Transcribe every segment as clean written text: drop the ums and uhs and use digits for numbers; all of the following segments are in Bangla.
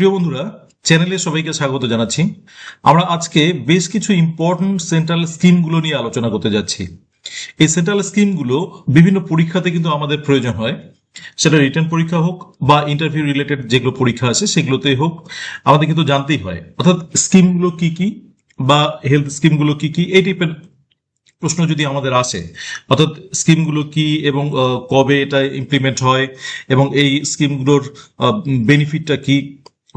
প্রিয় বন্ধুরা, চ্যানেলে সবাইকে স্বাগত জানাচ্ছি। আমরা আজকে বেশ কিছু ইম্পর্টেন্ট সেন্ট্রাল স্কিমগুলো নিয়ে আলোচনা করতে যাচ্ছি। এই সেন্ট্রাল স্কিমগুলো বিভিন্ন পরীক্ষাতে কিন্তু আমাদের প্রয়োজন হয়, সেটা রিটেন পরীক্ষা হোক বা ইন্টারভিউ রিলেটেড যেগুলো পরীক্ষা আছে সেগুলোতেই হোক, আমাদের কিন্তু জানতেই হয়। অর্থাৎ স্কিমগুলো কি কি বা হেলথ স্কিমগুলো কি কি, এই টাইপের প্রশ্ন যদি আমাদের আসে, অর্থাৎ স্কিমগুলো কি এবং কবে এটা ইমপ্লিমেন্ট হয় এবং এই স্কিমগুলোর বেনিফিটটা কি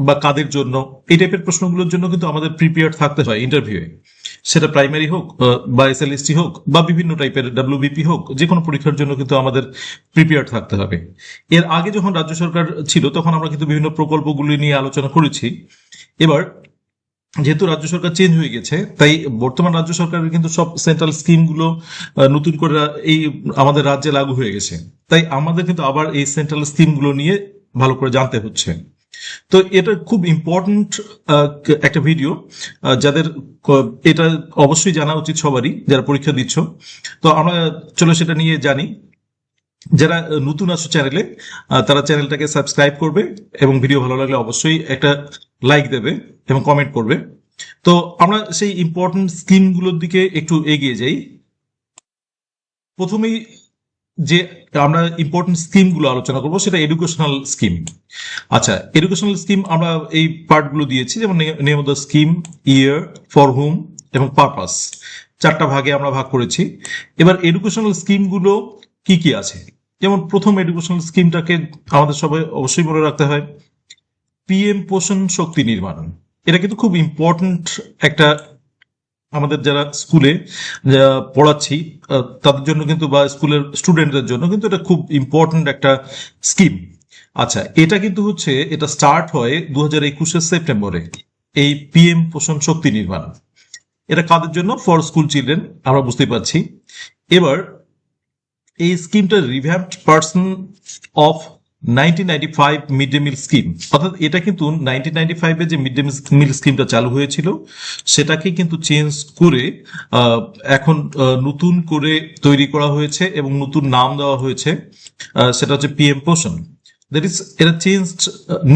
বা কাদের জন্য, এই টাইপের প্রশ্নগুলোর জন্য কিন্তু আমাদের প্রিপেয়ার থাকতে হয় ইন্টারভিউয়ে। সেটা প্রাইমারি হোক বা এসএলএসটি হোক বা বিভিন্ন টাইপের ডাব্লিউবিপি হোক, যে কোনো পরীক্ষার জন্য কিন্তু আমাদের প্রিপেয়ার থাকতে হবে। এর আগে যখন রাজ্য সরকার ছিল তখন আমরা কিন্তু বিভিন্ন প্রকল্পগুলি নিয়ে আলোচনা করেছি। এবার যেহেতু রাজ্য সরকার চেঞ্জ হয়ে গেছে, তাই বর্তমান রাজ্য সরকারের কিন্তু সব সেন্ট্রাল স্কিমগুলো নতুন করে এই আমাদের রাজ্যে লাগু হয়ে গেছে। তাই আমাদের কিন্তু আবার এই সেন্ট্রাল স্কিমগুলো নিয়ে ভালো করে জানতে হচ্ছে। তো এটা খুব ইম্পর্টেন্ট একটা ভিডিও, যাদের এটা অবশ্যই জানা উচিত সবারই যারা পরীক্ষা দিচ্ছ। তো আমরা চলো সেটা নিয়ে জানি। যারা নতুন আছো চ্যানেলে, তারা চ্যানেলটাকে সাবস্ক্রাইব করবে এবং ভিডিও ভালো লাগলে অবশ্যই একটা লাইক দেবে এবং কমেন্ট করবে। তো আমরা সেই ইম্পর্টেন্ট স্কিমগুলোর দিকে একটু এগিয়ে যাই। প্রথমেই যে আমরা ইম্পর্টেন্ট স্কিমগুলো আলোচনা করবো সেটা এডুকেশনাল স্কিম। আচ্ছা, এডুকেশনাল স্কিম আমরা এই পার্টগুলো দিয়েছি, যেমন name of the scheme, year, for whom এবং পারপাস, চারটা ভাগে আমরা ভাগ করেছি। এবার এডুকেশনাল স্কিমগুলো কি কি আছে, যেমন প্রথম এডুকেশনাল স্কিমটাকে আমাদের সবাই অবশ্যই মনে রাখতে হয়, পিএম পোষণ শক্তি নির্মাণ। এটা কিন্তু খুব ইম্পর্টেন্ট একটা, আমাদের যারা স্কুলে পড়াচ্ছি তাদের জন্য কিন্তু, বা স্কুলের স্টুডেন্টদের জন্য কিন্তু এটা খুব ইম্পর্টেন্ট একটা স্কিম। আচ্ছা, এটা কিন্তু হচ্ছে, এটা স্টার্ট হয় 2021 সেপ্টেম্বরে, এই পিএম পোষণ শক্তি নির্মাণ। এটা কাদের জন্য? ফর স্কুল চিলড্রেন, আমরা বুঝতে পারছি। এবার এই স্কিমটা revamped person of 1995 mid day meal scheme, অর্থাৎ এটা কিন্তু 1995-এ যে মিড ডে মিল স্কিমটা চালু হয়েছিল সেটাকে কিন্তু চেঞ্জ করে এখন নতুন করে তৈরি করা হয়েছে এবং নতুন নাম দেওয়া হয়েছে, সেটা হচ্ছে পিএম পোষণ। দ্যাট ইজ, এটা চেঞ্জড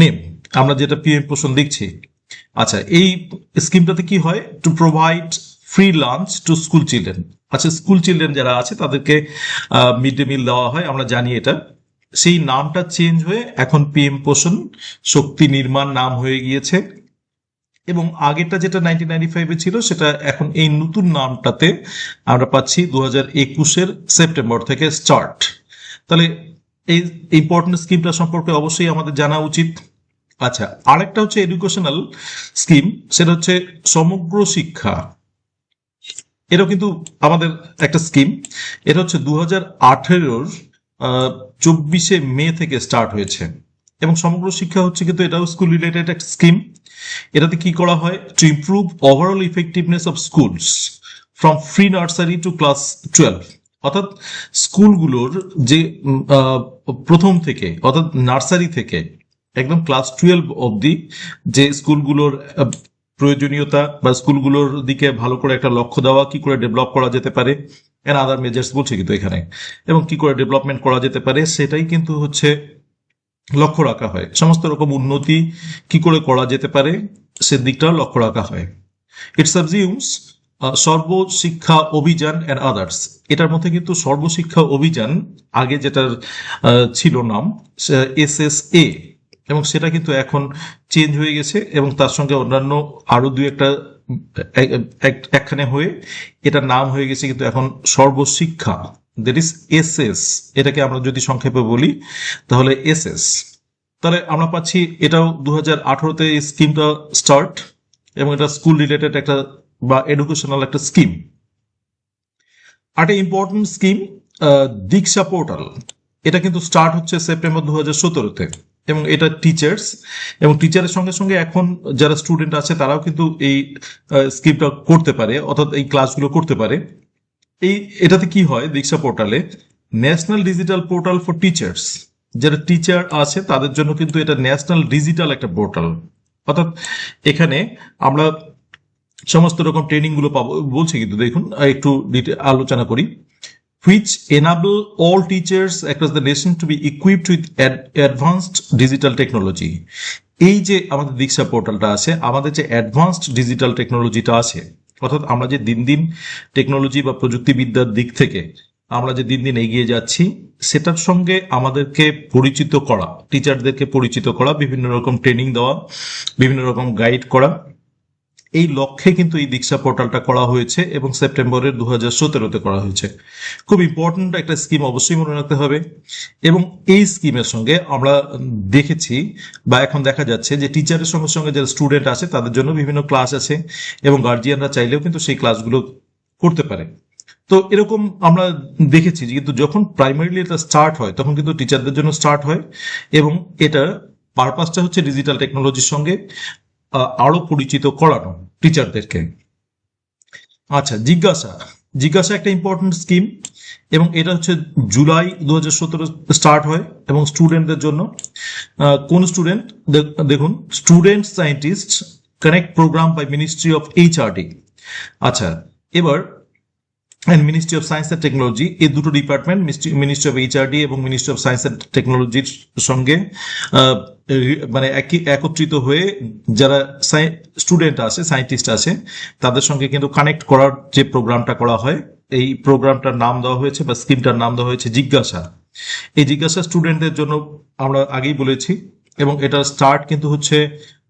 নেম, আমরা যেটা পিএম পোষণ দেখছি। আচ্ছা, এই স্কিমটাতে কি হয়? Two provide free lunch to school children. আচ্ছা, স্কুল চিলড্রেন যারা আছে তাদেরকে মিড ডে মিল দেওয়া হয়, আমরা জানি এটা। সেই নামটা চেঞ্জ হয়ে এখন পিএম পোষণ শক্তি নির্মাণ নাম হয়ে গিয়েছে, এবং আগেরটা যেটা 1995-এ ছিল সেটা এখন এই নতুন নামটাতে আমরা পাচ্ছি 2021-এর সেপ্টেম্বর থেকে স্টার্ট। তাহলে এই ইম্পর্টেন্ট স্কিমটা সম্পর্কে অবশ্যই আমাদের জানা উচিত। আচ্ছা, আরেকটা হচ্ছে এডুকেশনাল স্কিম, সেটা হচ্ছে সমগ্র শিক্ষা। এটাও কিন্তু আমাদের একটা স্কিম। এটা হচ্ছে 2018-র 24শে মে থেকে স্টার্ট হয়েছে, এবং সমগ্র শিক্ষা হচ্ছে কিন্তু এটাও স্কুল রিলেটেড একটা স্কিম। এটাতে কি করা হয়? To improve overall effectiveness of schools from free nursery two class 12। অর্থাৎ স্কুলগুলোর যে প্রথম থেকে, অর্থাৎ নার্সারি থেকে একদম ক্লাস 12 অবধি যে স্কুলগুলোর প্রয়োজনীয়তা বা স্কুলগুলোর দিকে ভালো করে একটা লক্ষ্য দেওয়া, কি করে ডেভেলপ করা যেতে পারে, এন্ড আদার মেজার্স বলছে কিন্তু এখানে, এবং কি করে ডেভেলপমেন্ট করা যেতে পারে সেটাই কিন্তু হচ্ছে লক্ষ্য রাখা হয়। সমস্ত রকম উন্নতি কি করে করা যেতে পারে সেদিকটাও লক্ষ্য রাখা হয়। ইট সাবজিউমস সর্বশিক্ষা অভিযান অ্যান্ড আদার্স। এটার মধ্যে কিন্তু সর্বশিক্ষা অভিযান আগে যেটার ছিল নাম SSA, এবং সেটা কিন্তু এখন চেঞ্জ হয়ে গেছে, এবং তার সঙ্গে অন্যান্য আরো দুই একটা একখানে হয়ে এটার নাম হয়ে গেছে কিন্তু এখন সর্বশিক্ষা, দ্যাট ইজ SS। এটাকে আমরা যদি সংক্ষেপে বলি তাহলে SS। তাহলে আমরা পাচ্ছি এটাও 2018-তে এই স্কিমটা স্টার্ট, এবং এটা স্কুল রিলেটেড একটা বা এডুকেশনাল একটা স্কিম। একটা ইম্পর্টেন্ট স্কিম দীক্ষা পোর্টাল, এটা কিন্তু স্টার্ট হচ্ছে সেপ্টেম্বর 2017-তে, এবং এটা টিচার্স এবং টিচারের সঙ্গে সঙ্গে এখন যারা স্টুডেন্ট আছে তারাও কিন্তু এই স্কিমটা করতে পারে, অর্থাৎ এই ক্লাসগুলো করতে পারে। এটাতে কি হয়? দীক্ষা পোর্টালে national digital portal for teachers, যারা টিচার আছে তাদের জন্য কিন্তু এটা ন্যাশনাল ডিজিটাল একটা পোর্টাল। অর্থাৎ এখানে আমরা সমস্ত রকম ট্রেনিং গুলো পাবো বলছে, কিন্তু দেখুন একটু আলোচনা করি। which enable all teachers across the nation to be equipped with advanced digital technology. এই যে আমাদের দীক্ষা পোর্টালটা আছে, আমাদের যে অ্যাডভান্সড ডিজিটাল টেকনোলজিটা আছে, অর্থাৎ আমরা যে দিন দিন টেকনোলজি বা প্রযুক্তিবিদ্যার দিক থেকে আমরা যে দিন দিন এগিয়ে যাচ্ছি, সেটার সঙ্গে আমাদেরকে পরিচিত করা, টিচারদেরকে পরিচিত করা, বিভিন্ন রকম ট্রেনিং দেওয়া, বিভিন্ন রকম গাইড করা, এই লক্ষ্যে কিন্তু এই দীক্ষা পোর্টালটা করা হয়েছে এবং সেপ্টেম্বরের 2017-তে করা হয়েছে। খুব ইম্পর্টেন্ট একটা স্কিম, অবশ্যই মনে রাখতে হবে। এবং এই স্কিমের সঙ্গে আমরা দেখেছি বা এখন দেখা যাচ্ছে যে টিচারের সঙ্গে সঙ্গে যারা স্টুডেন্ট আছে তাদের জন্য বিভিন্ন ক্লাস আছে এবং গার্জিয়ানরা চাইলেও কিন্তু সেই ক্লাসগুলো করতে পারে। তো এরকম আমরা দেখেছি যে কিন্তু যখন প্রাইমারিলি এটা স্টার্ট হয় তখন কিন্তু টিচারদের জন্য স্টার্ট হয় এবং এটা পারপাসটা হচ্ছে ডিজিটাল টেকনোলজির সঙ্গে আরো পরিচিত করানো টিচারদেরকে। আচ্ছা, জিজ্ঞাসা জিজ্ঞাসা একটা ইম্পর্টেন্ট স্কিম এবং এটা হচ্ছে জুলাই 2017 স্টার্ট হয় এবং স্টুডেন্টদের জন্য। কোন স্টুডেন্ট? দেখুন, student scientist connect program by ministry of HRD. আচ্ছা, এবার ministry of science and technology, এই দুটো ডিপার্টমেন্ট, মিনিস্ট্রি অফ এইচআরডি এবং মিনিস্ট্রি অফ সায়েন্স অ্যান্ড টেকনোলজির সঙ্গে মানে একত্রিত হয়ে যারা স্টুডেন্ট আছে, সায়েন্টিস্ট আছে, তাদের সঙ্গে কিন্তু কানেক্ট করার যে প্রোগ্রামটা করা হয়, এই প্রোগ্রামটার নাম দেওয়া হয়েছে বা স্কিমটার নাম দেওয়া হয়েছে জিজ্ঞাসা। এই জিজ্ঞাসা স্টুডেন্টদের জন্য আমরা আগেই বলেছি এবং এটা স্টার্ট কিন্তু হচ্ছে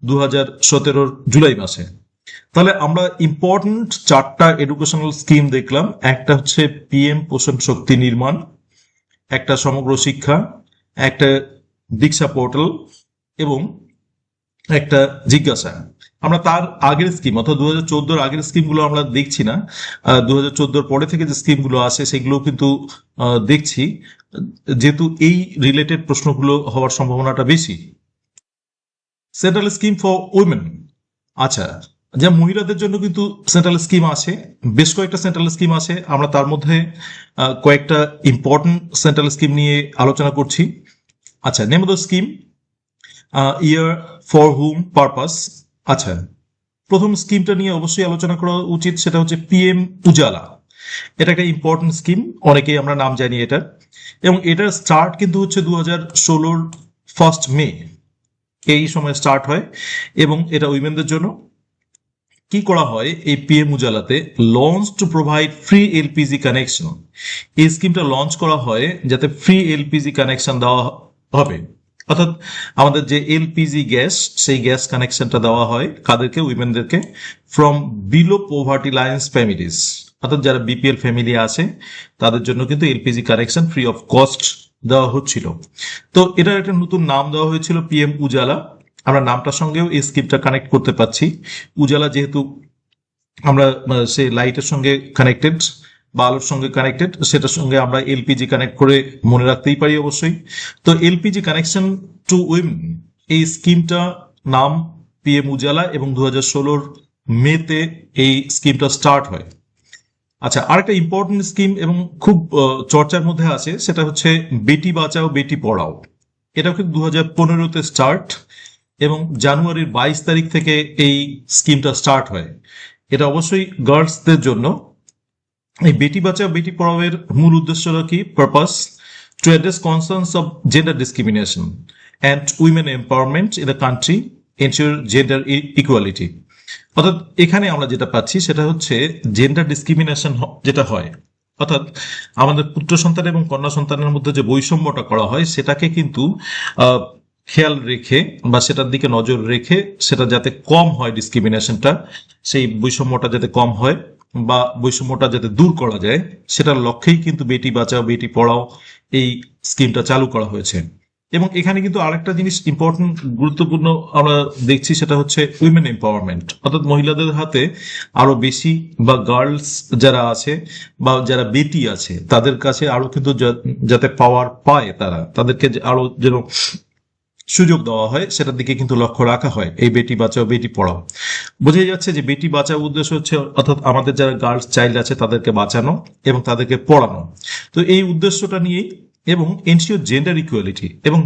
2017 জুলাই মাসে। তাহলে আমরা ইম্পর্টেন্ট 4টা এডুকেশনাল স্কিম দেখলাম। একটা হচ্ছে পিএম পোষণ শক্তি নির্মাণ, একটা সমগ্র শিক্ষা, একটা দীক্ষা পোর্টাল এবং একটা জিজ্ঞাসা। আমরা তার আগের স্কিম অর্থাৎ 2014 আগের স্কিমগুলো আমরা দেখছি না, 2014 পরে থেকে যে স্কিমগুলো আছে সেগুলো কিন্তু দেখছি, যেহেতু এই রিলেটেড প্রশ্নগুলো হওয়ার সম্ভাবনাটা বেশি। Central scheme for women. আচ্ছা, যা মহিলাদের জন্য কিন্তু সেন্ট্রাল স্কিম আছে, বেশ কয়েকটা সেন্ট্রাল স্কিম আছে। আমরা তার মধ্যে কয়েকটা ইম্পর্টেন্ট সেন্ট্রাল স্কিম নিয়ে আলোচনা করছি। আচ্ছা, name of the scheme, year, for hmm, purpose. আচ্ছা, প্রথম স্কিমটা নিয়ে অবশ্যই আলোচনা করা উচিত, সেটা হচ্ছে পিএম উজালা। এটা একটা ইম্পর্টেন্ট স্কিম, অনেকেই আমরা নাম জানি এটা, এবং এটার স্টার্ট কিন্তু হচ্ছে 2016 1 মে, এই সময় স্টার্ট হয় এবং এটা উইমেনদের জন্য। কি করা হয় এই পিএম উজালাতে? Launch to provide free LPG connection. এই স্কিমটা লঞ্চ করা হয় যাতে ফ্রি এলপিজি কানেকশন দেওয়া হবে, অর্থাৎ আমাদের যে এলপিজি গ্যাস, সেই গ্যাস কানেকশনটা দেওয়া হয় কাদেরকে? উইমেনদেরকে। From below poverty lines families, অর্থাৎ যারা বিপিএল ফ্যামিলি আছে তাদের জন্য কিন্তু LPG connection free of cost দেওয়া হচ্ছিল। তো এটার একটা নতুন নাম দেওয়া হয়েছিল পিএম উজালা। আমরা নামটার সঙ্গেও এই স্কিমটা কানেক্ট করতে পারছি। উজালা যেহেতু আমরা সে লাইটের সঙ্গে কানেক্টেড বা আলোর সঙ্গে কানেক্টেড, সেটার সঙ্গে আমরা এলপিজি কানেক্ট করে মনে রাখতেই পারি অবশ্যই। তো এলপিজি কানেকশন টু উইমেন, এই স্কিমটা নাম পিএম উজালা এবং 2016 মেতে এই স্কিমটা স্টার্ট হয়। আচ্ছা, আরেকটা ইম্পর্টেন্ট স্কিম এবং খুব চর্চার মধ্যে আছে, সেটা হচ্ছে বেটি বাঁচাও বেটি পড়াও। এটাও কিন্তু 2015-তে স্টার্ট এবং জানুয়ারির 22 তারিখ থেকে এই স্কিমটা স্টার্ট হয়। এটা অবশ্যই গার্লসদের জন্য। এই বেটি বাঁচাও বেটি পড়াও এর মূল উদ্দেশ্যটা কি? Purpose to address concerns of gender discrimination and women empowerment in the country, ensure gender equality. অর্থাৎ এখানে আমরা যেটা পাচ্ছি সেটা হচ্ছে জেন্ডার ডিসক্রিমিনেশন যেটা হয়, অর্থাৎ আমাদের পুত্র সন্তান এবং কন্যা সন্তানের মধ্যে যে বৈষম্যটা করা হয় সেটাকে কিন্তু খেয়াল রেখে বা সেটার দিকে নজর রেখে সেটা যাতে কম হয়, ডিসক্রিমিনেশনটা, সেই বৈষম্যটা যাতে কম হয় বা বৈষম্যটা যাতে দূর করা যায়, সেটার লক্ষ্যেই কিন্তু বেটি বাঁচাও বেটি পড়াও এই স্কিমটা চালু করা হয়েছে। এবং এখানে কিন্তু আরেকটা জিনিস ইম্পর্টেন্ট, গুরুত্বপূর্ণ আমরা দেখছি, সেটা হচ্ছে উইমেন এম্পাওয়ারমেন্ট, অর্থাৎ মহিলাদের হাতে আরো বেশি বা গার্লস যারা আছে বা যারা বেটি আছে তাদের কাছে আরো কিন্তু যাতে পাওয়ার পায়, তাদেরকে আরো যেন সুযোগ দেওয়া হয়, সেটার দিকে কিন্তু লক্ষ্য রাখা হয় এই বেটি বাঁচাও বেটি পড়াও। বোঝা যাচ্ছে যে বেটি বাঁচাও উদ্দেশ্য হচ্ছে অর্থাৎ আমাদের যারা গার্লস চাইল্ড আছে তাদেরকে বাঁচানো এবং তাদেরকে পড়ানো। তো এই উদ্দেশ্যটা নিয়েই, এবং এনশিওর জেন্ডার ইকুয়ালিটি, এবং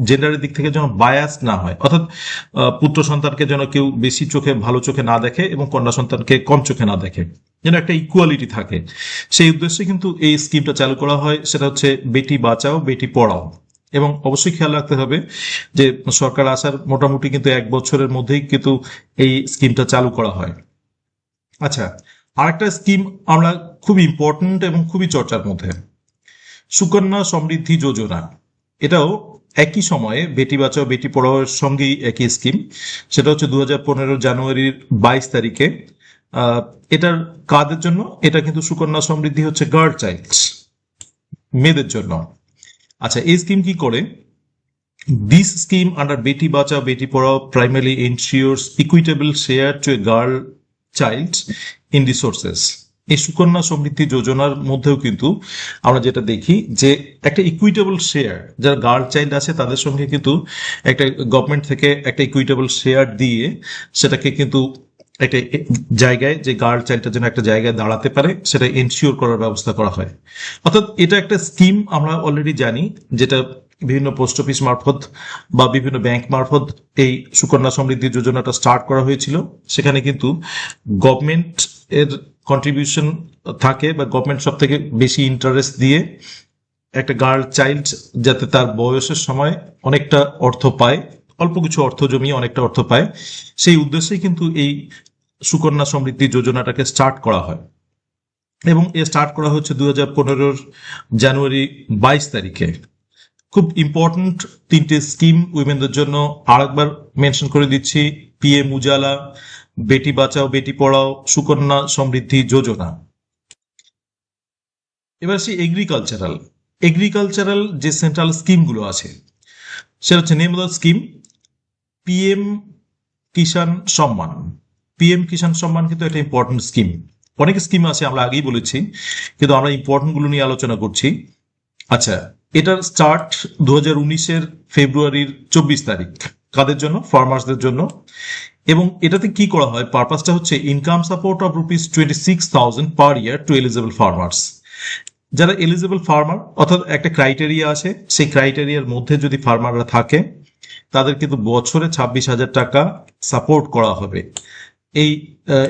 জেন্ডারের দিক থেকে যেন বায়াস না হয়, অর্থাৎ পুত্র সন্তানকে যেন কেউ বেশি চোখে ভালো চোখে না দেখে এবং কন্যা সন্তানকে কম চোখে না দেখে, যেন একটা ইকুয়ালিটি থাকে, সেই উদ্দেশ্যে কিন্তু এই স্কিমটা চালু করা হয়। সেটা হচ্ছে বেটি বাঁচাও বেটি পড়াও এবং অবশ্যই খেয়াল রাখতে হবে যে সরকার আসার মোটামুটি কিন্তু 1 বছরের মধ্যেই কিন্তু এই স্কিমটা চালু করা হয়। আচ্ছা, আরেকটা স্কিম আমরা খুব ইম্পর্ট্যান্ট এবং খুবই চর্চার মধ্যে, সুকন্যা সমৃদ্ধি যোজনা। এটাও একই সময়ে বেটি বাঁচাও বেটি পড়াও এর সঙ্গেই একই স্কিম। সেটা হচ্ছে 2015 জানুয়ারির 22 তারিখে। এটার কাদের জন্য? এটা কিন্তু সুকন্যা সমৃদ্ধি হচ্ছে গার্ল চাইল্ড, মেয়েদের জন্য। আচ্ছা, এই স্কিম কি করে? This scheme under Beti Bachao Beti Padhao primarily ensures equitable share to a girl child in resources. এই সুকন্যা সমৃদ্ধি যোজনার মধ্যেও কিন্তু আমরা যেটা দেখি যে একটা ইকুইটেবল শেয়ার, যারা গার্ল চাইল্ড আছে তাদের সঙ্গে কিন্তু একটা গভর্নমেন্ট থেকে একটা ইকুইটেবল শেয়ার দিয়ে সেটাকে কিন্তু একটা জায়গায়, যে গার্ল চাইল্ডের জন্য একটা জায়গায় দাঁড়াতে পারে, সেটা এনশিওর করার ব্যবস্থা করা হয়। অর্থাৎ এটা একটা স্কিম আমরা অলরেডি জানি, যেটা বিভিন্ন পোস্ট অফিস মারফত বা বিভিন্ন ব্যাংক মারফত এই সুকন্যা সমৃদ্ধি যোজনাটা স্টার্ট করা হয়েছিল। সেখানে কিন্তু গভর্নমেন্ট এর কন্ট্রিবিউশন থাকে, বা গভর্নমেন্ট সব থেকে বেশি ইন্টারেস্ট দিয়ে একটা গার্ল চাইল্ড যাতে তার বয়সের সময় অনেকটা অর্থ পায়, অল্প কিছু অর্থ জমিয়ে অনেকটা অর্থ পায়, সেই উদ্দেশ্যেই কিন্তু এই সুকন্যা সমৃদ্ধি যোজনাটাকে স্টার্ট করা হয়। এবং এ স্টার্ট করা হচ্ছে 2015 জানুয়ারি 22 তারিখে। খুব ইম্পর্টেন্ট 3টে স্কিম উইমেনদের জন্য আরেকবার মেনশন করে দিচ্ছি: পিএম উজালা, বেটি বাঁচাও বেটি পড়াও, সুকন্যা সমৃদ্ধি যোজনা। এবার সেই এগ্রিকালচারাল যে সেন্ট্রাল স্কিমগুলো আছে, সেটা হচ্ছে name of the scheme PM Kisan Samman. PM Kisan সম্মান কিন্তু একটা ইম্পর্টেন্ট স্কিম। অনেক স্কিম আছে, আমরা আগেই বলেছি, কিন্তু আমরা ইম্পর্টেন্ট গুলো নিয়ে আলোচনা করছি। আচ্ছা, এটার স্টার্ট 2019 ফেব্রুয়ারির 24 তারিখ। কাদের জন্য? ফার্মার্সদের জন্য। এবং এটাতে কি করা হয়? পারপাসটা হচ্ছে income support of ₹26,000 per year to eligible farmers. যারা এলিজিবল ফার্মার, অর্থাৎ একটা ক্রাইটেরিয়া আছে, সেই ক্রাইটেরিয়ার মধ্যে যদি ফার্মাররা থাকে তাদের কিন্তু বছরে 26,000 টাকা সাপোর্ট করা হবে।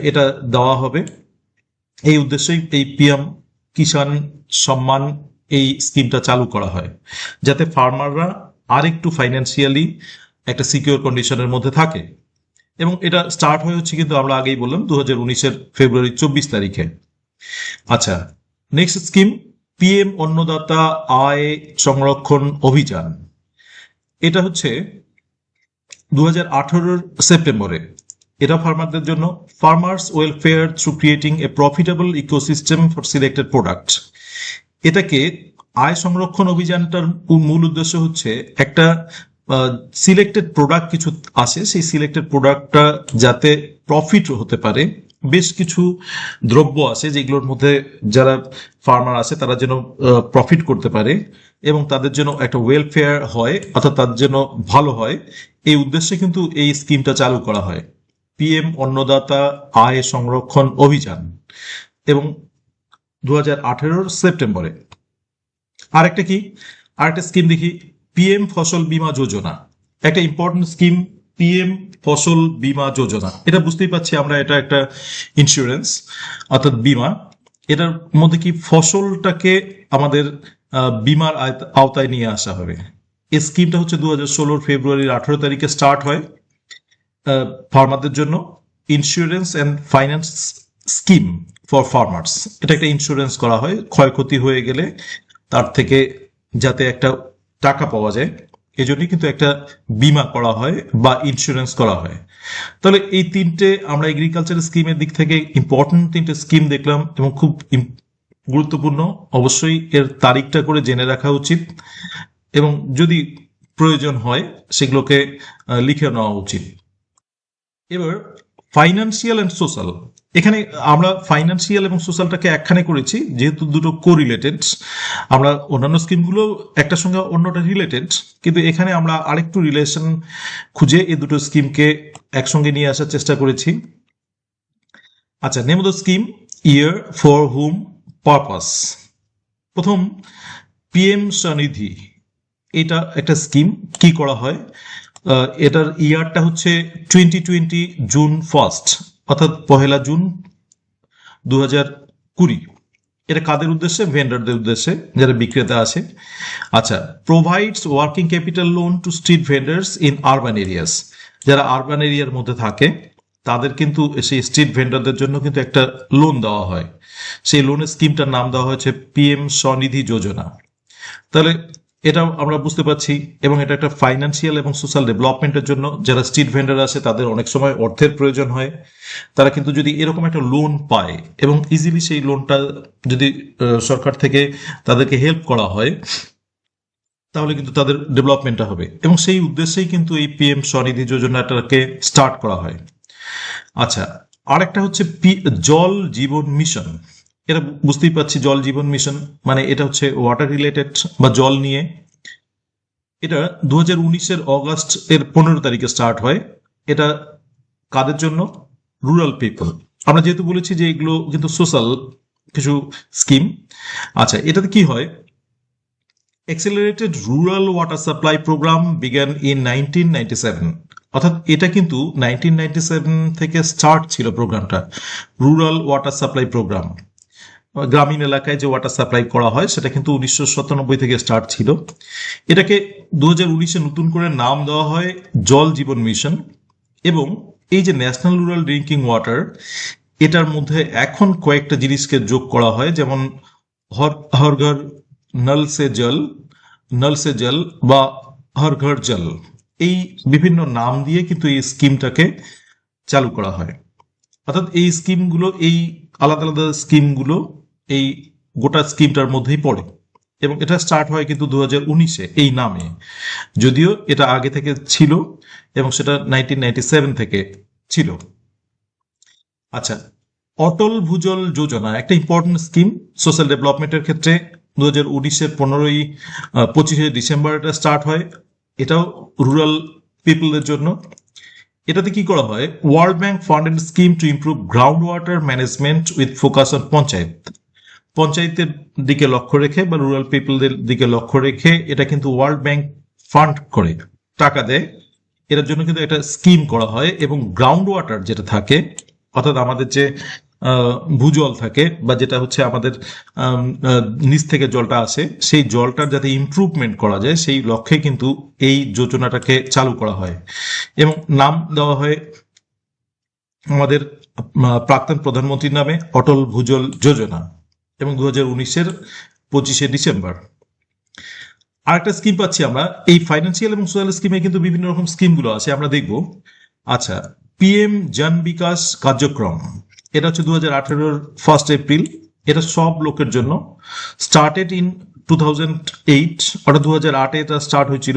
এটা দেওয়া হবে। এই উদ্দেশ্যেই এই পিএম কিষাণ সম্মান এই স্কিমটা চালু করা হয়, যাতে ফার্মাররা আরেকটু ফাইন্যান্সিয়ালি একটা সিকিউর কন্ডিশনের মধ্যে থাকে। এবং এটা স্টার্ট হয়ে হচ্ছে কিন্তু আমরা আগেই বললাম 2019 ফেব্রুয়ারি 24 তারিখে। আচ্ছা, নেক্সট স্কিম পিএম অন্নদাতা আয় সংরক্ষণ অভিযান। এটা হচ্ছে 2018 সেপ্টেম্বরে। এটা ফার্মারদের জন্য farmers welfare through creating a profitable ecosystem for selected product. এটাকে আয় সংরক্ষণ অভিযানটার মূল উদ্দেশ্য হচ্ছে একটা সিলেক্টেড প্রোডাক্ট কিছু আছে, সেই সিলেক্টেড প্রোডাক্টটা যাতে প্রফিট হতে পারে। বেশ কিছু দ্রব্য আছে যেগুলোর মধ্যে যারা ফার্মার আছে তারা যেন প্রফিট করতে পারে এবং তাদের জন্য একটা ওয়েলফেয়ার হয়, অর্থাৎ তাদের জন্য ভালো হয়। এই উদ্দেশ্যে কিন্তু এই স্কিমটা চালু করা হয়, পিএম অন্নদাতা আয় সংরক্ষণ অভিযান, এবং 2018 সেপ্টেম্বরে। আরেকটা স্কিম দেখি, পিএম ফসল বীমা যোজনা। একটা ইম্পর্টেন্ট স্কিম পিএম ফসল বীমা যোজনা। এটা বুঝতেই পারছি আমরা, এটা একটা ইন্স্যুরেন্স অর্থাৎ বীমা। এটার মধ্যে কি ফসলটাকে আমাদের বীমার আওতায় নিয়ে আসা হবে। এই স্কিমটা হচ্ছে 2016 ফেব্রুয়ারির 18 তারিখে স্টার্ট হয় ফার্মারদের জন্য। Insurance and finance scheme for farmers. এটা একটা ইন্স্যুরেন্স করা হয়, ক্ষয়ক্ষতি হয়ে গেলে তার থেকে যাতে একটা টাকা পাওয়া যায়, এজন্যই কিন্তু একটা বীমা করা হয় বা ইন্স্যুরেন্স করা হয়। তাহলে এই 3টে আমরা এগ্রিকালচার স্কিমের দিক থেকে ইম্পর্টেন্ট 3টে স্কিম দেখলাম, এবং খুব গুরুত্বপূর্ণ। অবশ্যই এর তারিখটা করে জেনে রাখা উচিত, এবং যদি প্রয়োজন হয় সেগুলোকে লিখে নেওয়া উচিত। এবার ফাইন্যান্সিয়াল অ্যান্ড সোশ্যাল। এখানে আমরা ফাইন্যান্সিয়াল এবং সোশ্যালটাকে একখানে করেছি, যেহেতু দুটো কোরিলেটেড। আমরা অন্যান্য স্কিমগুলো একটার সঙ্গে অন্যটা রিলেটেড, কিন্তু এখানে আমরা আরেকটু রিলেশন খুঁজে এই দুটো স্কিমকে একসঙ্গে নিয়ে আসার চেষ্টা করেছি। আচ্ছা, name of the scheme year for hmm purpose. প্রথম পিএম স্বনিধি। এটা একটা স্কিম। কি করা হয়? এটার ইয়ারটা হচ্ছে 2020 জুন 1, অর্থাৎ 1 জুন 2020। এটা কাদের উদ্দেশ্যে? ভেন্ডারদের উদ্দেশ্যে, যারা বিক্রেতা আছে। আচ্ছা, provides working capital loan to street vendors in urban areas. যারা আরবান এরিয়ার মধ্যে থাকে তাদের কিন্তু সেই স্ট্রিট ভেন্ডারদের জন্য কিন্তু একটা লোন দেওয়া হয়। সেই লোনের স্কিমটার নাম দেওয়া হয়েছে পিএম স্বনিধি যোজনা। তাহলে এটাও আমরা বুঝতে পারছি, এবং এটা একটা ফাইন্যান্সিয়াল এবং সোশ্যাল ডেভেলপমেন্টের জন্য যারা স্ট্রিট ভেন্ডার আছে তাদের অনেক সময় অর্থের প্রয়োজন হয়। তারা কিন্তু যদি এরকম একটা লোন পায় এবং ইজিলি সেই লোনটা যদি সরকার থেকে তাদেরকে হেল্প করা হয়, তাহলে কিন্তু তাদের ডেভেলপমেন্টটা হবে, এবং সেই উদ্দেশ্যেই কিন্তু এই পিএম স্বনিধি যোজনাটাকে স্টার্ট করা হয়। আচ্ছা, আরেকটা হচ্ছে জল জীবন মিশন। এটা বুঝতেই পারছি, জল জীবন মিশন মানে এটা হচ্ছে ওয়াটার রিলেটেড বা জল নিয়ে। এটা 2019-এর অগাস্ট এর 15 তারিখে স্টার্ট হয়। এটা কাদের জন্য? Rural people. আমরা যেহেতু বলেছি যে এগুলো কিন্তু সোশ্যাল কিছু স্কিম। আচ্ছা, এটাতে কি হয়? Accelerated rural water supply program began in 1997। অর্থাৎ এটা কিন্তু 1997 থেকে স্টার্ট ছিল প্রোগ্রামটা, রুরাল ওয়াটার সাপ্লাই প্রোগ্রাম। গ্রামীণ এলাকায় যে ওয়াটার সাপ্লাই করা হয় সেটা কিন্তু 1997 থেকে স্টার্ট ছিল। এটাকে 2019-এ নতুন করে নাম দেওয়া হয় জল জীবন মিশন। এবং এই যে ন্যাশনাল রুরাল ড্রিঙ্কিং ওয়াটার, এটার মধ্যে এখন কয়েকটা জিনিসকে যোগ করা হয়, যেমন হর ঘর নল সে জল বা হর ঘর জল। এই বিভিন্ন নাম দিয়ে কিন্তু এই স্কিমটাকে চালু করা হয়। অর্থাৎ এই স্কিমগুলো, এই আলাদা আলাদা স্কিমগুলো এই গোটা স্কিমটার মধ্যেই পড়ে, এবং এটা স্টার্ট হয় কিন্তু 2019-এ এই নামে, যদিও এটা আগে থেকে ছিল এবং সেটা 1997 থেকে ছিল। আচ্ছা, অটল ভূজল যোজনা একটা ইম্পর্টেন্ট স্কিম সোশ্যাল ডেভেলপমেন্টের ক্ষেত্রে। 2019-এর 25 ডিসেম্বর এটা স্টার্ট হয়। এটাও রুরাল পিপলদের জন্য। এটাতে কি করা হয়? World bank funded scheme to improve ground water management with focus on panchayat. পঞ্চায়েতের দিকে লক্ষ্য রেখে বা রুরাল পিপলদের দিকে লক্ষ্য রেখে এটা কিন্তু ওয়ার্ল্ড ব্যাংক ফান্ড করে টাকা দেয়। এটার জন্য কিন্তু একটা স্কিম করা হয়, এবং গ্রাউন্ড ওয়াটার যেটা থাকে, অর্থাৎ আমাদের যে ভূজল থাকে বা যেটা হচ্ছে আমাদের নিচ থেকে জলটা আসে, সেই জলটার যাতে ইমপ্রুভমেন্ট করা যায় সেই লক্ষ্যে কিন্তু এই যোজনাটাকে চালু করা হয়, এবং নাম দেওয়া হয় আমাদের প্রাক্তন প্রধানমন্ত্রীর নামে, অটল ভূজল যোজনা, এবং 2019-এর 25 ডিসেম্বর। আরেকটা স্কিম পাচ্ছি আমরা এই ফাইন্যান্সিয়াল এবং সোশ্যাল স্কিমে, কিন্তু বিভিন্ন রকম স্কিমগুলো আছে, আমরা দেখব। আচ্ছা, পিএম জন বিকাশ কার্যক্রম, এটা হচ্ছে 2018-এর 1 এপ্রিল। এটা সব লোকের জন্য, স্টার্টেড ইন 2008, অর্থাৎ 2008-এ এটা স্টার্ট হয়েছিল,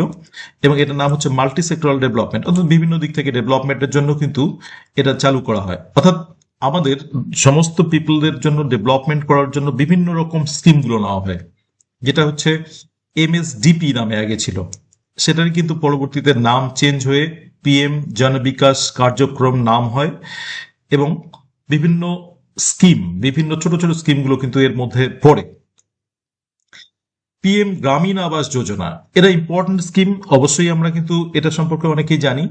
এবং এটার নাম হচ্ছে মাল্টি সেক্টরাল ডেভেলপমেন্ট, অর্থাৎ বিভিন্ন দিক থেকে ডেভেলপমেন্টের জন্য কিন্তু এটা চালু করা হয়। অর্থাৎ আমাদের সমস্ত পিপলদের জন্য ডেভেলপমেন্ট করার জন্য বিভিন্ন রকম স্কিমগুলো নেওয়া হয়, যেটা হচ্ছে এমএসডিপি নামে আগে ছিল, সেটার কিন্তু পরবর্তীতে নাম চেঞ্জ হয়ে পিএম জন বিকাশ কার্যক্রম নাম হয়, এবং বিভিন্ন স্কিম, বিভিন্ন ছোট ছোট স্কিমগুলো কিন্তু এর মধ্যে পড়ে। পিএম গ্রামীণ আবাস যোজনা, এটা ইম্পর্টেন্ট স্কিম, অবশ্যই আমরা কিন্তু এটা সম্পর্কে অনেকেই জানি।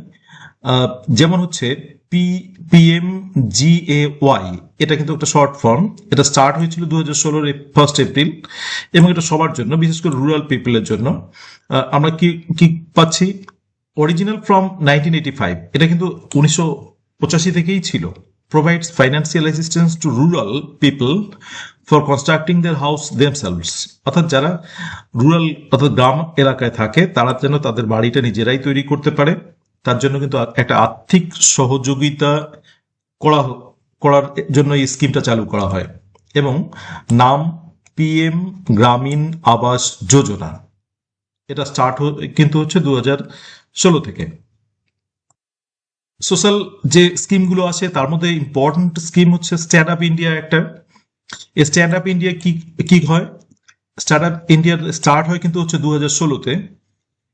যেমন হচ্ছে পিএম জিএওয়াই, এটা কিন্তু একটা শর্ট ফর্ম। এটা স্টার্ট হয়েছিল 2016-এর 1 এপ্রিল, এবং এটা সবার জন্য, বিশেষ করে রুরাল পিপলের জন্য। আমরা কি কি পাচ্ছি? অরিজিনাল ফ্রম 1985, এটা কিন্তু 1985 থেকেই ছিল। Provides financial assistance two rural people for constructing their house themselves. অর্থাৎ যারা রুরাল অর্থাৎ গ্রাম এলাকায় থাকে তারা যেন তাদের বাড়িটা নিজেরাই তৈরি করতে পারে, তার জন্য কিন্তু একটা আর্থিক সহযোগিতা করার জন্য এই স্কিমটা চালু করা হয়, এবং নাম পিএম গ্রামীণ আবাস যোজনা। এটা স্টার্ট কিন্তু হচ্ছে 2016 থেকে। সোশ্যাল যে স্কিমগুলো আছে তার মধ্যে ইম্পর্টেন্ট স্কিম হচ্ছে স্ট্যান্ড আপ ইন্ডিয়া একটা। স্ট্যান্ড আপ ইন্ডিয়া কি হয়? স্ট্যান্ড আপ ইন্ডিয়ার স্টার্ট হয় কিন্তু হচ্ছে 2016-তে,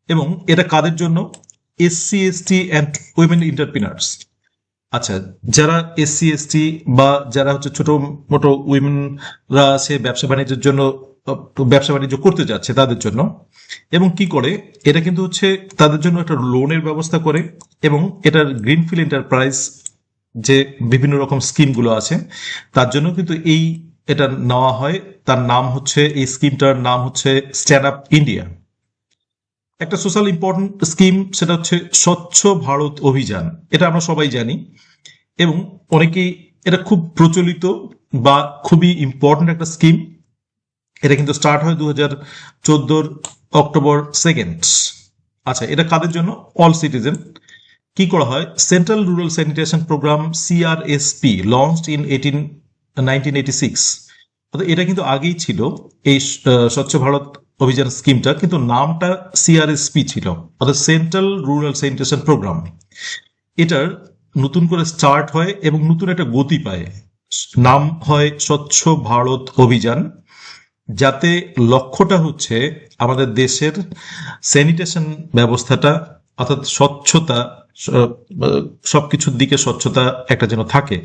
এবং এটা কাদের জন্য? SC ST and women এন্টারপ্রিনার্স। আচ্ছা, যারা এসসি এসটি বা যারা হচ্ছে ছোট মোটো উইমেনরা আছে ব্যবসা বাণিজ্যের জন্য, ব্যবসা বাণিজ্য করতে যাচ্ছে তাদের জন্য, এবং কি করে এটা কিন্তু হচ্ছে তাদের জন্য একটা লোনের ব্যবস্থা করে, এবং এটার গ্রিনফিল্ড এন্টারপ্রাইজ যে বিভিন্ন রকম স্কিমগুলো আছে তার জন্য কিন্তু এই এটা নেওয়া হয়, তার নাম হচ্ছে, এই স্কিমটার নাম হচ্ছে স্ট্যান্ড আপ ইন্ডিয়া। একটা সোশ্যাল ইম্পর্টেন্ট স্কিম, সেটা হচ্ছে স্বচ্ছ ভারত অভিযান। এটা আমরা সবাই জানি এবং অনেকেই, এটা খুব প্রচলিত বা খুবই ইম্পর্টেন্ট একটা স্কিম। এটা কিন্তু স্টার্ট হয় 2014 অক্টোবর 2। আচ্ছা, এটা কাদের জন্য? All citizen. কি করা হয়? Central rural sanitation program CRSP launched in 1986। অর্থাৎ এটা কিন্তু আগেই ছিল এই স্বচ্ছ ভারত অভিযান স্কিমটা, কিন্তু নামটা CRSP ছিল, অর্থাৎ সেন্ট্রাল রুরাল স্যানিটেশন প্রোগ্রাম। এটার নতুন করে স্টার্ট হয় এবং নতুন একটা গতি পায়, নাম হয় স্বচ্ছ ভারত অভিযান, যাতে লক্ষ্যটা হচ্ছে আমাদের দেশের স্যানিটেশন ব্যবস্থাটা, অর্থাৎ স্বচ্ছতা, সবকিছুর দিকে স্বচ্ছতা একটা যেন থাকে,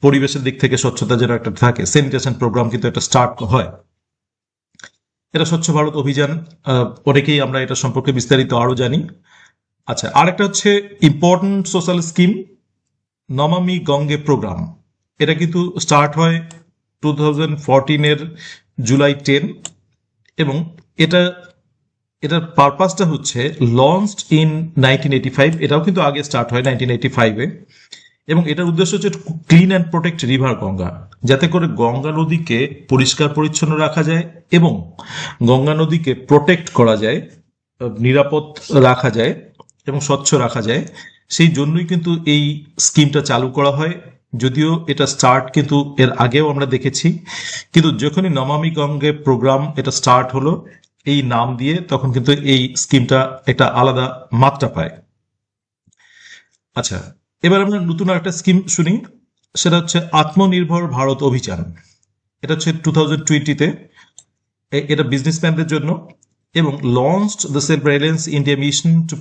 পরিবেশের দিক থেকে স্বচ্ছতা যেন একটা থাকে, স্যানিটেশন প্রোগ্রাম কিন্তু একটা স্টার্ট হয়। এটা স্বচ্ছ ভারত অভিযান, অনেকেই আমরা এটা সম্পর্কে বিস্তারিত আরো জানি। আচ্ছা, আরেকটা হচ্ছে important social scheme, Namami Gange programme. এটা কিন্তু স্টার্ট হয় 2014 জুলাই 10 এবং এটা, এটার পারপাসটা হচ্ছে লঞ্চড ইন 1985। এটাও কিন্তু আগে স্টার্ট হয় 1985-এ এবং এটার উদ্দেশ্য হচ্ছে clean and protect river Ganga, যাতে করে গঙ্গা নদীকে পরিষ্কার পরিচ্ছন্ন রাখা যায় এবং গঙ্গা নদীকে প্রোটেক্ট করা যায়, নিরাপদ রাখা যায় এবং স্বচ্ছ রাখা যায়। সেই জন্যই কিন্তু এই স্কিমটা চালু করা হয়। যদিও এটা স্টার্ট কিন্তু এর আগেও আমরা দেখেছি, কিন্তু যখনই নমামি গঙ্গে প্রোগ্রাম এটা স্টার্ট হলো এই নাম দিয়ে, তখন কিন্তু এই স্কিমটা একটা আলাদা মাত্রা পায়। আচ্ছা, এবার আমরা নতুন একটা স্কিম শুনি, সেটা হচ্ছে আত্মনির্ভর ভারত অভিযান। এটা হচ্ছে 2020-তে, এটা বিজনেসম্যানদের জন্য এবং launched the self reliance India mission to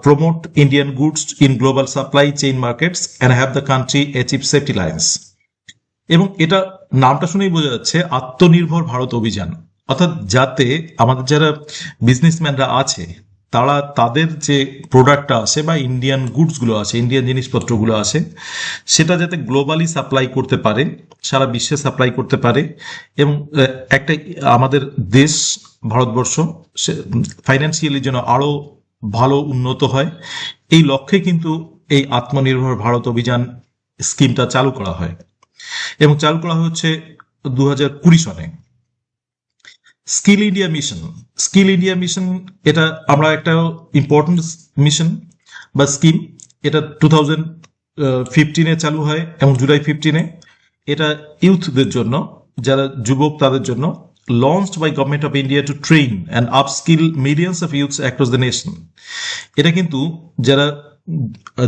promote Indian goods in global supply chain markets and have the country achieve safety lines. এবং এটা নামটা শুনেই বোঝা যাচ্ছে আত্মনির্ভর ভারত অভিযান, অর্থাৎ যাতে আমাদের যারা বিজনেসম্যানরা আছে তারা তাদের যে প্রোডাক্টটা আছে বা ইন্ডিয়ান গুডসগুলো আছে, ইন্ডিয়ান জিনিসপত্রগুলো আছে, সেটা যাতে গ্লোবালি সাপ্লাই করতে পারে, সারা বিশ্বে সাপ্লাই করতে পারে এবং একটা আমাদের দেশ ভারতবর্ষ ফাইন্যান্সিয়ালি যেন আরো ভালো উন্নত হয়, এই লক্ষ্যে কিন্তু এই আত্মনির্ভর ভারত অভিযান স্কিমটা চালু করা হয় এবং চালু করা হচ্ছে 2020 সনে। Skill India mission, skill India mission এটা আমরা একটা ইম্পর্টেন্ট মিশন বা স্কিম। এটা 2015-এ চালু হয় এবং জুলাই 15-এ। এটা ইউথদের জন্য, যারা যুবক তাদের জন্য, launched by Government of India to train and upskill millions of youths across the nation। এটা কিন্তু যারা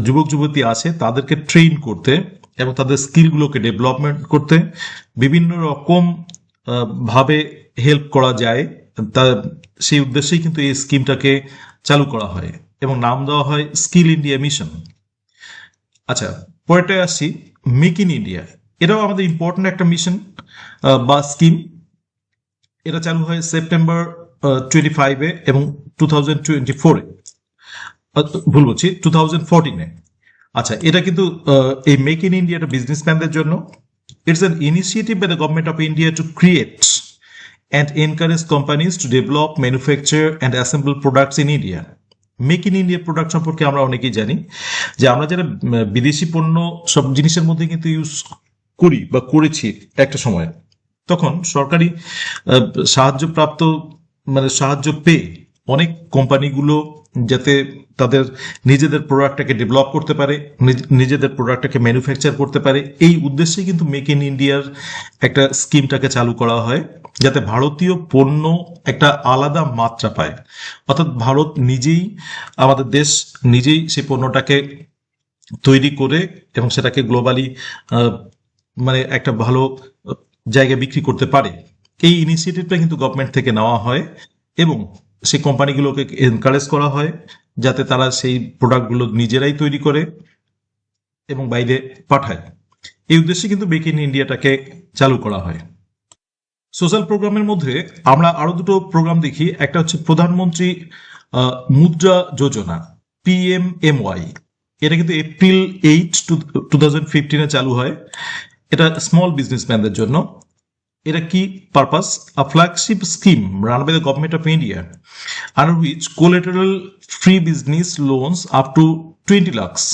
যুবক যুবতী আছে তাদেরকে ট্রেন করতে এবং তাদের স্কিলগুলোকে ডেভেলপমেন্ট করতে বিভিন্ন রকম ভাবে হেল্প করা যায়, তা সেই উদ্দেশ্যেই কিন্তু এই স্কিমটাকে চালু করা হয় এবং নাম দেওয়া হয় স্কিল ইন্ডিয়া মিশন। আচ্ছা, পরেরটায় আসছি, মেক ইন ইন্ডিয়া। এটাও আমাদের ইম্পর্টেন্ট একটা মিশন বা স্কিম। এটা চালু হয় সেপ্টেম্বর 25-এ এবং 2024-এ, ভুল বলছি, 2014-এ। আচ্ছা, এটা কিন্তু এই মেক ইন ইন্ডিয়াটা বিজনেসম্যানদের জন্য। It's an initiative by the government of India to create and encourage companies to develop, manufacture and assemble products in India। Make in India product সম্পর্কে আমরা অনেকেই জানি যে আমরা যারা বিদেশি পণ্য সব জিনিসের মধ্যে কিন্তু ইউজ করি বা করেছি একটা সময়, তখন সরকারি সাহায্যপ্রাপ্ত মানে সাহায্য পেয়ে অনেক কোম্পানিগুলো যাতে তাদের নিজেদের প্রোডাক্টটাকে ডেভেলপ করতে পারে, নিজেদের প্রোডাক্টটাকে ম্যানুফ্যাকচার করতে পারে, এই উদ্দেশ্যে কিন্তু মেক ইন ইন্ডিয়ার একটা স্কিমটাকে চালু করা হয়, যাতে ভারতীয় পণ্য একটা আলাদা মাত্রা পায়। অর্থাৎ ভারত নিজেই, আমাদের দেশ নিজেই সেই পণ্যটাকে তৈরি করে এবং সেটাকে গ্লোবালি মানে একটা ভালো জায়গায় বিক্রি করতে পারে। এই ইনিশিয়েটিভটা কিন্তু গভর্নমেন্ট থেকে নেওয়া হয় এবং সেই কোম্পানিগুলোকে এনকারেজ করা হয় যাতে তারা সেই প্রোডাক্টগুলো নিজেরাই তৈরি করে এবং বাইরে পাঠায়। এই উদ্দেশ্যে কিন্তু মেক ইন ইন্ডিয়াটাকে চালু করা হয়। সোশ্যাল প্রোগ্রামের মধ্যে আমরা আরো দুটো প্রোগ্রাম দেখি। একটা হচ্ছে প্রধানমন্ত্রী মুদ্রা যোজনা, PMMY। এটা কিন্তু এপ্রিল 8, 2015-এ চালু হয়। এটা স্মল বিজনেসম্যানদের জন্য এটা কি পারপাস? A flagship scheme run by the government of India under which collateral free business loans up to 20 lakhs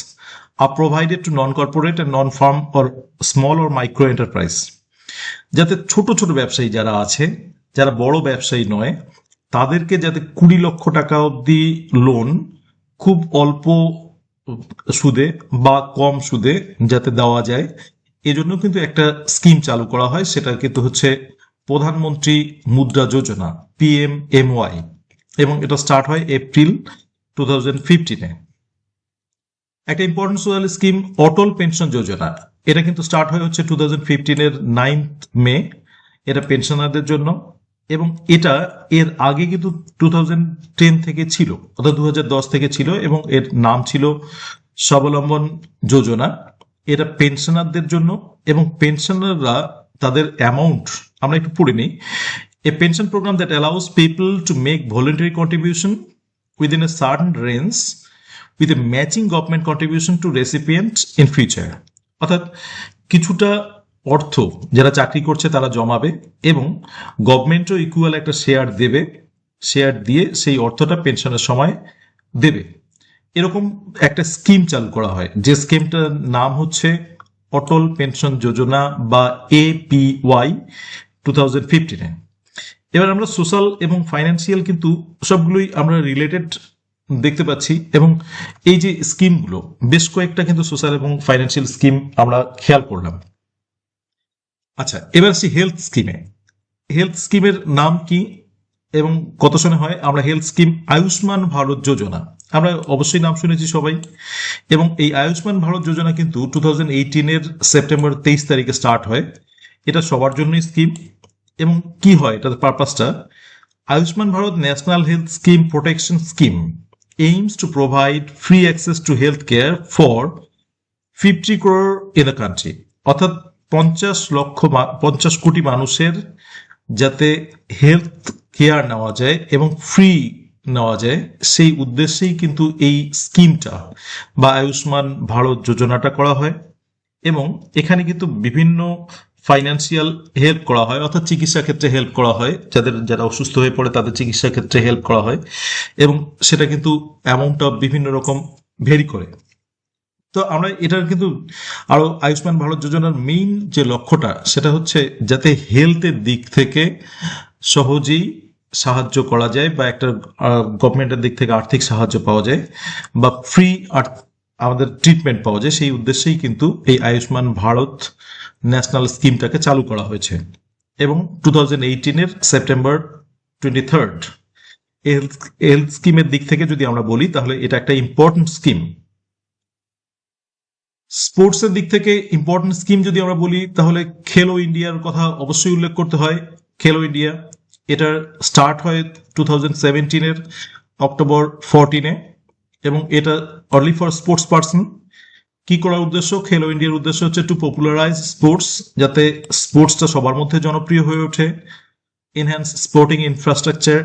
are provided to non-corporate and non-farm or small or micro enterprise, যাতে ছোট ছোট ব্যবসায়ী যারা আছে, যারা বড় ব্যবসায়ী নয়, তাদেরকে যাতে 20 লক্ষ টাকা অবধি লোন খুব অল্প সুদে বা কম সুদে যাতে দেওয়া যায়, এজন্য কিন্তু একটা স্কিম চালু করা হয়। সেটা কিন্তু হচ্ছে প্রধানমন্ত্রী মুদ্রা যোজনা, PMMY, এবং এটা স্টার্ট হয় এপ্রিল 2015-এ। একটা ইম্পর্টেন্ট সোশ্যাল স্কিম অটল পেনশন যোজনা, এটা কিন্তু স্টার্ট হয় হচ্ছে 2015-এর 9th মে। এটা পেনশনারদের জন্য, এবং এটা এর আগে কিন্তু 2010 থেকে ছিল, অর্থাৎ 2010 থেকে ছিল, এবং এর নাম ছিল স্বাবলম্বন যোজনা। এটা পেনশনারদের জন্য, এবং পেনশনাররা তাদের অ্যামাউন্ট আমরা একটু পড়ে নিই। A pension program that allows people to make voluntary contribution within a certain range with a matching government contribution to recipients in future. অর্থাৎ কিছুটা অর্থ যারা চাকরি করছে তারা জমাবে, এবং গভর্নমেন্টও ইকুয়াল একটা শেয়ার দেবে, শেয়ার দিয়ে সেই অর্থটা পেনশনের সময় দেবে। এরকম একটা স্কিম চালু করা হয়, যে স্কিমটার নাম হচ্ছে অটল পেনশন যোজনা বা APY 2015-এ। এবার আমরা সোশ্যাল এবং ফাইন্যান্সিয়াল কিন্তু সবগুলোই আমরা রিলেটেড দেখতে পাচ্ছি, এবং এই যে স্কিমগুলো বেশ কয়েকটা কিন্তু সোশ্যাল এবং ফাইন্যান্সিয়াল স্কিম আমরা খেয়াল করলাম। আচ্ছা, এবার আসি হেলথ স্কিমে। হেলথ স্কিমের নাম কি এবং কত সনে হয়? আমরা হেলথ স্কিম আয়ুষ্মান ভারত যোজনা, আমরা অবশ্যই নাম শুনেছি সবাই। এবং এই আয়ুষ্মান ভারত যোজনা কিন্তু 2018-এর সেপ্টেম্বর 23 তারিখে স্টার্ট হয়। এটা সবার জন্যই স্কিম। এবং কি হয় এটার পারপাসটা? Ayushman Bharat national health scheme protection scheme aims to provide free access to health care for 50 crore in the country, অর্থাৎ 50 কোটি মানুষের যাতে হেলথ কেয়ার নেওয়া যায় এবং ফ্রি নেওয়া যায়, সেই উদ্দেশ্যেই কিন্তু এই স্কিমটা বা আয়ুষ্মান ভারত যোজনাটা করা হয়। এবং এখানে কিন্তু বিভিন্ন ফাইন্যান্সিয়াল হেল্প করা হয়, অর্থাৎ চিকিৎসা ক্ষেত্রে হেল্প করা হয়, যারা অসুস্থ হয়ে পড়ে তাদের চিকিৎসা ক্ষেত্রে হেল্প করা হয়, এবং সেটা কিন্তু অ্যামাউন্টটা বিভিন্ন রকম ভেরি করে। তো আমরা এটার কিন্তু আরো আয়ুষ্মান ভারত যোজনার মেইন যে লক্ষ্যটা সেটা হচ্ছে যাতে হেলথের দিক থেকে সহজেই সাহায্য করা যায়, বা একটা গভর্নমেন্টের দিক থেকে আর্থিক সাহায্য পাওয়া যায়, বা ফ্রি আমাদের ট্রিটমেন্ট পাওয়া যায়, সেই উদ্দেশ্যেই কিন্তু এই আয়ুষ্মান ভারত ন্যাশনাল স্কিমটাকে চালু করা হয়েছে। এবং 2018-এর সেপ্টেম্বর 23 হেলথ স্কিমের দিক থেকে যদি আমরা বলি তাহলে এটা একটা ইম্পর্টেন্ট স্কিম। স্পোর্টসের দিক থেকে ইম্পর্টেন্ট স্কিম যদি আমরা বলি তাহলে খেলো ইন্ডিয়ার কথা অবশ্যই উল্লেখ করতে হয়। খেলো ইন্ডিয়া এটার স্টার্ট হয় 2017-এর অক্টোবর 14-এ, এবং এটা অনলি ফর স্পোর্টস পার্সন। কি করার উদ্দেশ্য? খেলো ইন্ডিয়ার উদ্দেশ্য হচ্ছে টু পপুলারাইজ স্পোর্টস, যাতে স্পোর্টসটা সবার মধ্যে জনপ্রিয় হয়ে ওঠে। এনহ্যান্স স্পোর্টিং ইনফ্রাস্ট্রাকচার,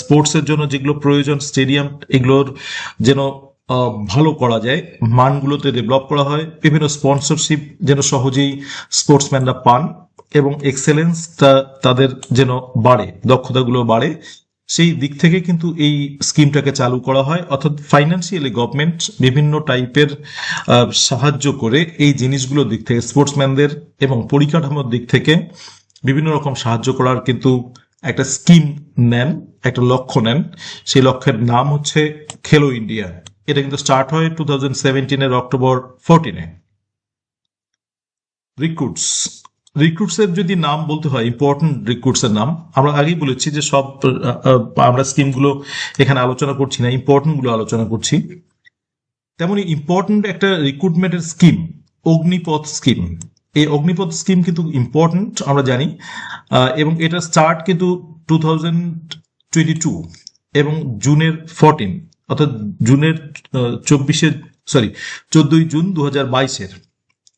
স্পোর্টসের জন্য যেগুলো প্রয়োজন, স্টেডিয়াম, এগুলোর যেন ভালো করা যায়, মানগুলোতে ডেভেলপ করা হয়। বিভিন্ন স্পন্সরশিপ যেন সহজেই স্পোর্টসম্যানরা পান, এবং এক্সেলেন্সটা তাদের যেন বাড়ে, দক্ষতাগুলো বাড়ে, সেই দিক থেকে কিন্তু এই স্কিমটাকে চালু করা হয়। অর্থাৎ ফাইন্যান্সিয়ালি গভর্নমেন্ট বিভিন্ন টাইপের সাহায্য করে এই জিনিসগুলোর দিক থেকে স্পোর্টসম্যানদের এবং পরিকাঠামোর দিক থেকে বিভিন্ন রকম সাহায্য করার কিন্তু একটা স্কিম নেন, একটা লক্ষ্য নেন। সেই লক্ষ্যের নাম হচ্ছে খেলো ইন্ডিয়া। এটা কিন্তু স্টার্ট হয় 2017-এর অক্টোবর 14-এ। রিক্রুটসের যদি নাম বলতে হয়, ইম্পর্টেন্ট রিক্রুটসের নাম আমরা আগেই বলেছি যে সব আমরা স্কিমগুলো এখানে আলোচনা করছি না, ইম্পর্টেন্ট গুলো আলোচনা করছি। তেমনি ইম্পর্টেন্ট একটা রিক্রুটমেন্টের স্কিম অগ্নিপথ স্কিম। এই অগ্নিপথ স্কিম কিন্তু ইম্পর্টেন্ট আমরা জানি, এবং এটা স্টার্ট কিন্তু 2022 এবং জুনের 14, অর্থাৎ জুনের 14ই জুন 2022-এর।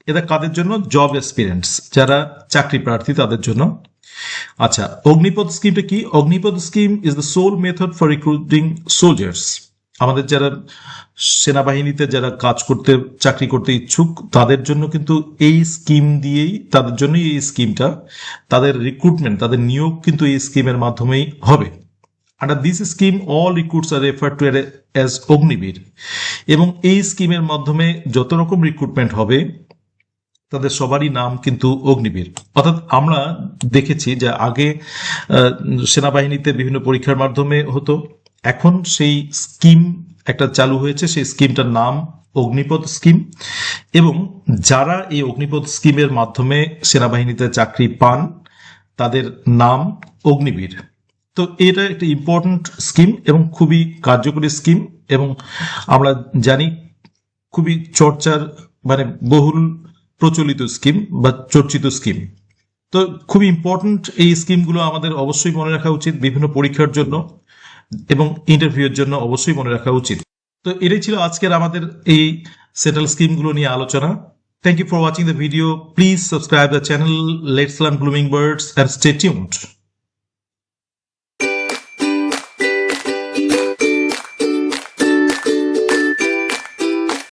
এটা কাদের জন্য? জব এক্সপিরিয়েন্স, যারা চাকরি প্রার্থী তাদের জন্য। আচ্ছা, অগ্নিপথ স্কিমটা কি? Agnipath scheme is the sole method for recruiting soldiers আমাদের যারা সেনাবাহিনীতে যারা কাজ করতে চাকরি করতে ইচ্ছুক তাদের জন্য কিন্তু এই স্কিম দিয়েই তাদের জন্যই এই স্কিমটা, তাদের রিক্রুটমেন্ট, তাদের নিয়োগ কিন্তু এই স্কিমের মাধ্যমেই হবে। Under this scheme all recruits are refer to as Agniveer, এবং এই স্কিমের মাধ্যমে যত রকম রিক্রুটমেন্ট হবে তাদের সবারই নাম কিন্তু অগ্নিবীর। অর্থাৎ আমরা দেখেছি যে আগে সেনাবাহিনীতে বিভিন্ন পরীক্ষার মাধ্যমে হতো, এখন সেই স্কিম একটা চালু হয়েছে, সেই স্কিমটার নাম অগ্নিপথ স্কিম, এবং যারা এই অগ্নিপথ স্কিমের মাধ্যমে সেনাবাহিনীতে চাকরি পান তাদের নাম অগ্নিবীর। তো এটা একটা ইম্পর্টেন্ট স্কিম এবং খুবই কার্যকরী স্কিম, এবং আমরা জানি খুবই চর্চার মানে বহুল প্রচলিত স্কিম বা চর্চিত স্কিম। তো খুবই ইম্পর্টেন্ট এই স্কিমগুলো আমাদের অবশ্যই মনে রাখা উচিত, বিভিন্ন পরীক্ষার জন্য এবং ইন্টারভিউয়ের জন্য অবশ্যই মনে রাখা উচিত। তো এটাই ছিল আজকের আমাদের এই সেন্ট্রাল স্কিমগুলো নিয়ে আলোচনা। Thank you for watching the video. Please subscribe the channel. Let's learn blooming birds and stay tuned.